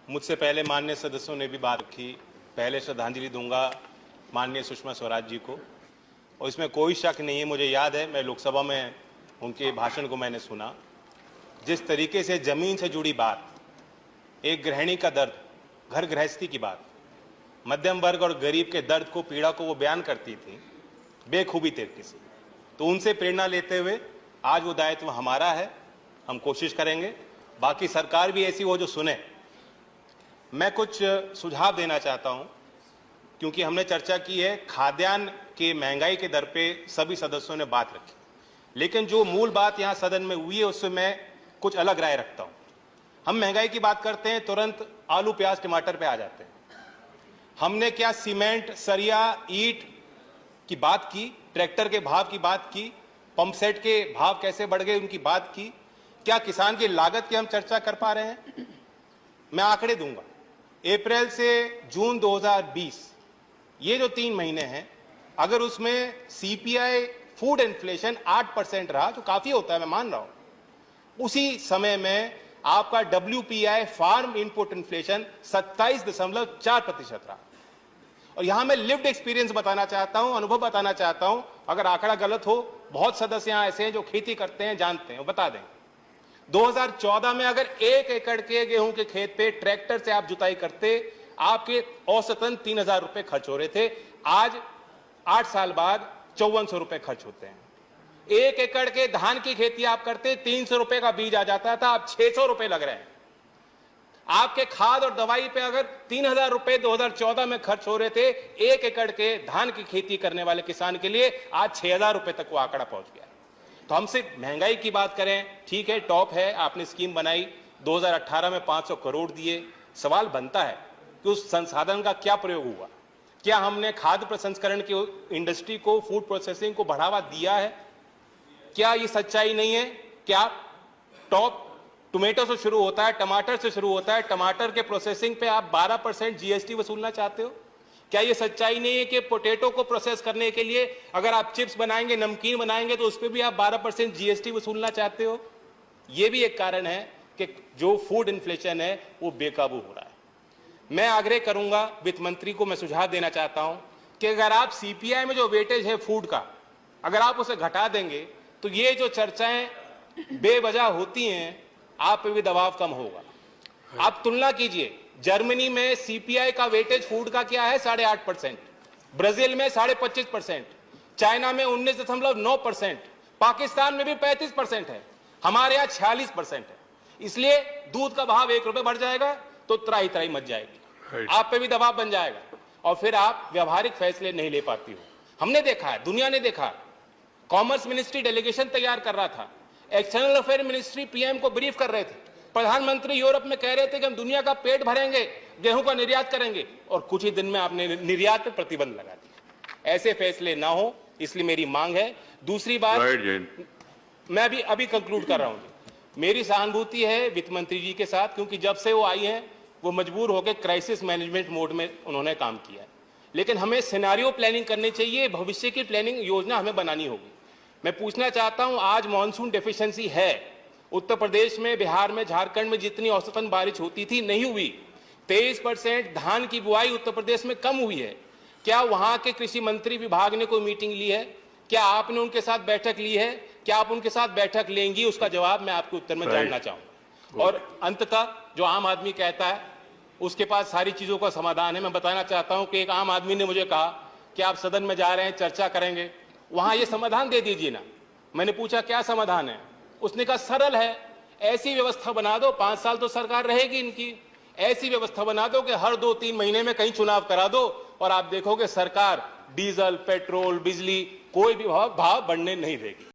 मुझसे पहले माननीय सदस्यों ने भी बात की। पहले श्रद्धांजलि दूंगा माननीय सुषमा स्वराज जी को, और इसमें कोई शक नहीं है, मुझे याद है मैं लोकसभा में उनके भाषण को मैंने सुना। जिस तरीके से जमीन से जुड़ी बात, एक गृहिणी का दर्द, घर गृहस्थी की बात, मध्यम वर्ग और गरीब के दर्द को, पीड़ा को वो बयान करती थी बेखूबी तरीके से। तो उनसे प्रेरणा लेते हुए आज वो दायित्व हमारा है, हम कोशिश करेंगे, बाकी सरकार भी ऐसी हो जो सुने। मैं कुछ सुझाव देना चाहता हूं, क्योंकि हमने चर्चा की है खाद्यान्न के महंगाई के दर पे सभी सदस्यों ने बात रखी, लेकिन जो मूल बात यहां सदन में हुई है उससे मैं कुछ अलग राय रखता हूं। हम महंगाई की बात करते हैं, तुरंत आलू प्याज टमाटर पे आ जाते हैं। हमने क्या सीमेंट सरिया ईंट की बात की, ट्रैक्टर के भाव की बात की, पंप सेट के भाव कैसे बढ़ गए उनकी बात की? क्या किसान की लागत की हम चर्चा कर पा रहे हैं? मैं आंकड़े दूंगा। अप्रैल से जून 2020 ये जो 3 महीने हैं, अगर उसमें सीपीआई फूड इन्फ्लेशन 8% रहा तो काफी होता है, मैं मान रहा हूं। उसी समय में आपका WPI फार्म इनपुट इन्फ्लेशन 27.4% रहा। और यहां मैं लिव्ड एक्सपीरियंस बताना चाहता हूं, अनुभव बताना चाहता हूं। अगर आंकड़ा गलत हो, बहुत सदस्य यहां ऐसे हैं जो खेती करते हैं, जानते हैं, वो बता दें। 2014 में अगर 1 एकड़ के गेहूं के खेत पे ट्रैक्टर से आप जुताई करते, आपके औसतन 3000 रुपए खर्च हो रहे थे। आज 8 साल बाद 5400 रुपए खर्च होते हैं। 1 एकड़ के धान की खेती आप करते, 300 रुपए का बीज आ जाता था, अब 600 रुपए लग रहे हैं। आपके खाद और दवाई पे अगर 3000 रुपए 2014 में खर्च हो रहे थे 1 एकड़ के धान की खेती करने वाले किसान के लिए, आज 6000 रुपए तक वो आंकड़ा पहुंच गया। तो हम सिर्फ महंगाई की बात करें, ठीक है, टॉप है, आपने स्कीम बनाई, 2018 में 500 करोड़ दिए। सवाल बनता है कि उस संसाधन का क्या प्रयोग हुआ? क्या हमने खाद्य प्रसंस्करण की इंडस्ट्री को, फूड प्रोसेसिंग को बढ़ावा दिया है? क्या ये सच्चाई नहीं है? क्या टॉप टोमेटो से शुरू होता है, टमाटर से शुरू होता है, टमाटर के प्रोसेसिंग पे आप 12% जीएसटी वसूलना चाहते हो? क्या ये सच्चाई नहीं है कि पोटैटो को प्रोसेस करने के लिए अगर आप चिप्स बनाएंगे, नमकीन बनाएंगे, तो उस पर भी आप 12% जीएसटी वसूलना चाहते हो? ये भी एक कारण है कि जो फूड इन्फ्लेशन है वो बेकाबू हो रहा है। मैं आग्रह करूंगा, वित्त मंत्री को मैं सुझाव देना चाहता हूं कि अगर आप सीपीआई में जो वेटेज है फूड का, अगर आप उसे घटा देंगे तो ये जो चर्चाएं बेवजह होती हैं, आप पे भी दबाव कम होगा। आप तुलना कीजिए, जर्मनी में सीपीआई का वेटेज फूड का क्या है? 8.5%, ब्राजील में 25.5%, चाइना में 19.9%, पाकिस्तान में भी 35% है, हमारे यहाँ 46% है। इसलिए दूध का भाव 1 रुपए बढ़ जाएगा तो त्राही त्राही मच जाएगी, आप पे भी दबाव बन जाएगा और फिर आप व्यवहारिक फैसले नहीं ले पाती हो। हमने देखा है, दुनिया ने देखा। कॉमर्स मिनिस्ट्री डेलीगेशन तैयार कर रहा था, एक्सटर्नल अफेयर मिनिस्ट्री पीएम को ब्रीफ कर रहे थे, प्रधानमंत्री यूरोप में कह रहे थे कि हम दुनिया का पेट भरेंगे, गेहूं का निर्यात करेंगे, और कुछ ही दिन में आपने निर्यात पर प्रतिबंध लगा दिया। ऐसे फैसले ना हो, इसलिए मेरी मांग है। दूसरी बात, मैं भी अभी कंक्लूड कर रहा हूं, मेरी सहानुभूति है वित्त मंत्री जी के साथ, क्योंकि जब से वो आई हैं वो मजबूर होकर क्राइसिस मैनेजमेंट मोड में उन्होंने काम किया है। लेकिन हमें सिनेरियो प्लानिंग करनी चाहिए, भविष्य की प्लानिंग योजना हमें बनानी होगी। मैं पूछना चाहता हूं, आज मॉनसून डेफिशिएंसी है उत्तर प्रदेश में, बिहार में, झारखंड में जितनी औसतन बारिश होती थी नहीं हुई। 23% धान की बुआई उत्तर प्रदेश में कम हुई है। क्या वहां के कृषि मंत्री विभाग ने कोई मीटिंग ली है? क्या आपने उनके साथ बैठक ली है? क्या आप उनके साथ बैठक लेंगी? उसका जवाब मैं आपके उत्तर में जानना चाहूंगा। और अंततः जो आम आदमी कहता है उसके पास सारी चीजों का समाधान है। मैं बताना चाहता हूं कि एक आम आदमी ने मुझे कहा कि आप सदन में जा रहे हैं, चर्चा करेंगे, वहां ये समाधान दे दीजिए ना। मैंने पूछा क्या समाधान है? उसने कहा सरल है, ऐसी व्यवस्था बना दो, 5 साल तो सरकार रहेगी इनकी, ऐसी व्यवस्था बना दो कि हर 2-3 महीने में कहीं चुनाव करा दो और आप देखोगे सरकार डीजल, पेट्रोल, बिजली कोई भी भाव बढ़ने नहीं देगी।